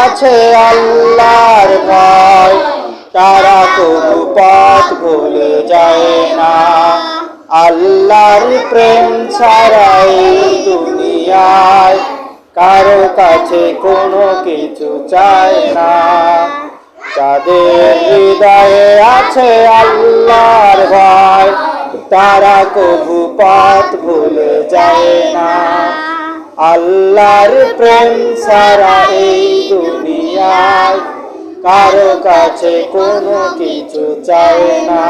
আছে আল্লাহর ভয়, তারা কোনো পথ ভুলে যায় না। আল্লাহর প্রেম ছাড়া এই দুনিয়ায় কারো কাছে কোনো কিছু চায় না। যাদের হৃদয়ে আছে আল্লাহর ভয়, তারা কবু পথ ভুলে যায় না। আল্লাহর প্রেম ছাড়া এই দুনিয়ায় কারো কাছে কোনো কিছু চায় না।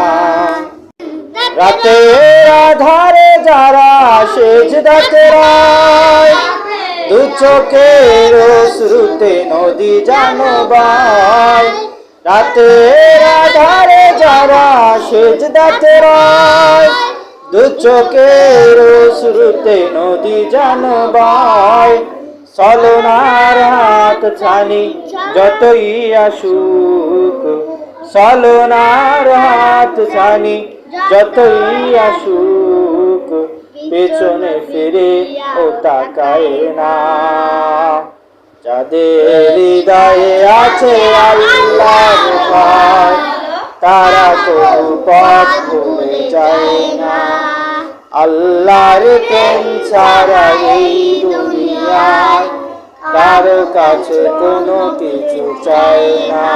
রাতের আধারে যারা সেজদাতে রয়, দু চোখের অশ্রুতে নদী যেন বয়। রাতের আধারে যারা সেজদাতে রয়, দু চোখের অশ্রুতে নদী যেন বয়। ছলনার হাত ছানি যতই আসুক, ছলনার হাত ছানি যতই আসুক, পেছনে ফিরে ও তাকায় না। যাদের হৃদয়ে আছে আল্লাহর ভয়, তারা কোনো পথ ভুলে যায় না। আল্লাহর প্রেম ছাড়া এই দুনিয়ায় কারো কাছে কোনো কিছু চায় না।